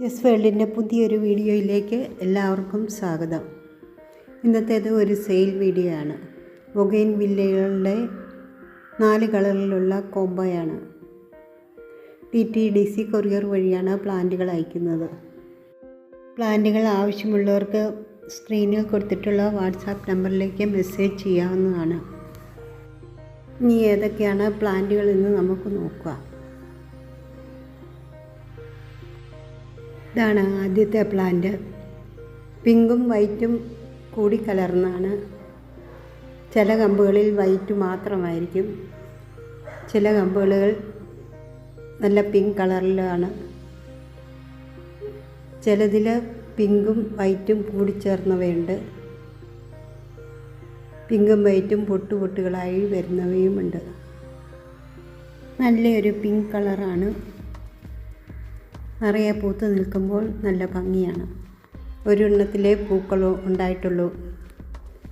S വേൾഡിൻ്റെ പുതിയൊരു വീഡിയോയിലേക്ക് എല്ലാവർക്കും സ്വാഗതം. ഇന്നത്തേത് ഒരു സെയിൽ വീഡിയോ ആണ്. ബൊഗെയിൻവില്ലകളുടെ 4 കളറിലുള്ള കോംബോയാണ്. DTDC കൊറിയർ വഴിയാണ് പ്ലാന്റുകൾ അയക്കുന്നത്. പ്ലാന്റുകൾ ആവശ്യമുള്ളവർക്ക് സ്ക്രീനിൽ കൊടുത്തിട്ടുള്ള വാട്സാപ്പ് നമ്പറിലേക്ക് മെസ്സേജ് ചെയ്യാവുന്നതാണ്. ഇനി ഏതൊക്കെയാണ് പ്ലാന്റുകൾ എന്ന് നമുക്ക് നോക്കാം. ഇതാണ് ആദ്യത്തെ പ്ലാന്റ്. പിങ്കും വൈറ്റും കൂടി കലർന്നാണ്. ചില കമ്പുകളിൽ വൈറ്റ് മാത്രമായിരിക്കും, ചില കമ്പുകൾ നല്ല പിങ്ക് കളറിലാണ്, ചിലതിൽ പിങ്കും വൈറ്റും കൂടി ചേർന്നവയുണ്ട്. പിങ്കും വൈറ്റും പൊട്ടുകളായി വരുന്നവയുമുണ്ട്. നല്ലൊരു പിങ്ക് കളറാണ്. നിറയെ പൂത്ത് നിൽക്കുമ്പോൾ നല്ല ഭംഗിയാണ്. ഒരെണ്ണത്തിലേ പൂക്കൾ ഉണ്ടായിട്ടുള്ളൂ,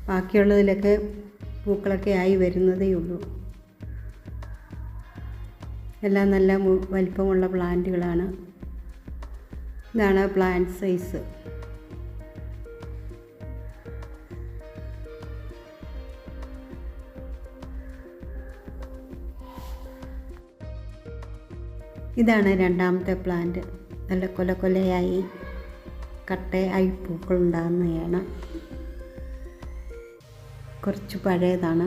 ബാക്കിയുള്ളതിലൊക്കെ പൂക്കളൊക്കെ ആയി വരുന്നതേ ഉള്ളൂ. എല്ലാം നല്ല വലിപ്പമുള്ള പ്ലാന്റുകളാണ്. ഇതാണ് പ്ലാന്റ് സൈസ്. ഇതാണ് രണ്ടാമത്തെ പ്ലാന്റ്. നല്ല കൊലയായി കട്ടയായി പൂക്കൾ ഉണ്ടാകുന്നതാണ്. കുറച്ച് പഴയതാണ്,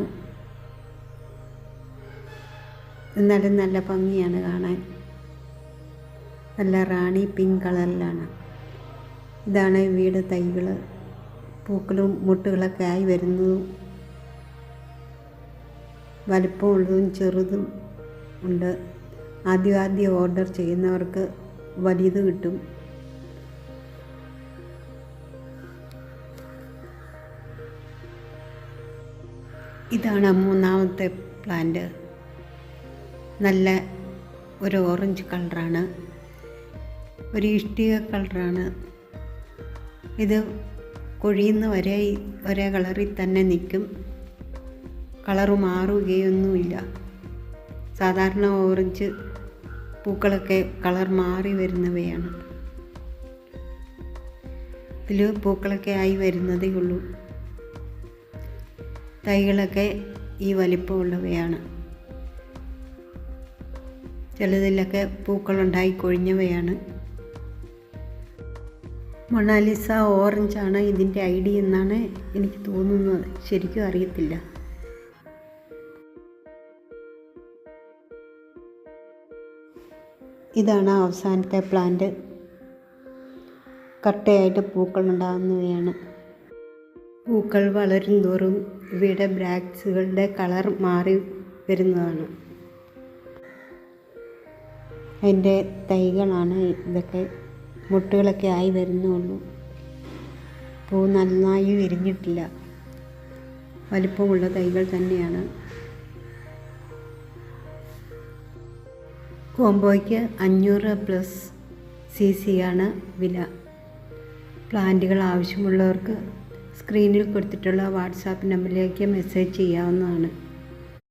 എന്നാലും നല്ല ഭംഗിയാണ് കാണാൻ. നല്ല റാണി പിങ്ക് കളറിലാണ്. ഇതാണ് വീട് തൈകൾ. പൂക്കളും മുട്ടുകളൊക്കെ ആയി വരുന്നതും വലിപ്പമുള്ളതും ചെറുതും ഉണ്ട്. ആദ്യം ഓർഡർ ചെയ്യുന്നവർക്ക് വലിയത് കിട്ടും. ഇതാണ് മൂന്നാമത്തെ പ്ലാന്റ്. നല്ല ഒരു ഓറഞ്ച് കളറാണ്, ഒരു ഇഷ്ടിക കളറാണ്. ഇത് കൊഴിയുന്ന വരെ ഒരേ കളറിൽ തന്നെ നിൽക്കും, കളറ് മാറുകയൊന്നുമില്ല. സാധാരണ ഓറഞ്ച് പൂക്കളൊക്കെ കളർ മാറി വരുന്നവയാണ്. ഇതിൽ പൂക്കളൊക്കെ ആയി വരുന്നതേ ഉള്ളൂ. തൈകളൊക്കെ ഈ വലിപ്പമുള്ളവയാണ്. ചിലതിലൊക്കെ പൂക്കളുണ്ടായി കൊഴിഞ്ഞവയാണ്. മൊണാലിസ ഓറഞ്ചാണ് ഇതിൻ്റെ ഐഡിയ എന്നാണ് എനിക്ക് തോന്നുന്നത്, ശരിക്കും അറിയത്തില്ല. ഇതാണ് അവസാനത്തെ പ്ലാന്റ്. കട്ടയായിട്ട് പൂക്കൾ ഉണ്ടാകുന്നവയാണ്. പൂക്കൾ വളരും തോറും ഇവയുടെ ബ്രാക്സുകളുടെ കളർ മാറി വരുന്നതാണ്. അതിൻ്റെ തൈകളാണ് ഇതൊക്കെ. മുട്ടുകളൊക്കെ ആയി വരുന്നുള്ളൂ. പൂ നന്നായി വിരിഞ്ഞിട്ടില്ല. വലിപ്പമുള്ള തൈകൾ തന്നെയാണ്. കോംബോയ്ക്ക് 500+ CC ആണ് വില. പ്ലാന്റുകൾ ആവശ്യമുള്ളവർക്ക് സ്ക്രീനിൽ കൊടുത്തിട്ടുള്ള വാട്സാപ്പ് നമ്പറിലേക്ക് മെസ്സേജ് ചെയ്യാവുന്നതാണ്.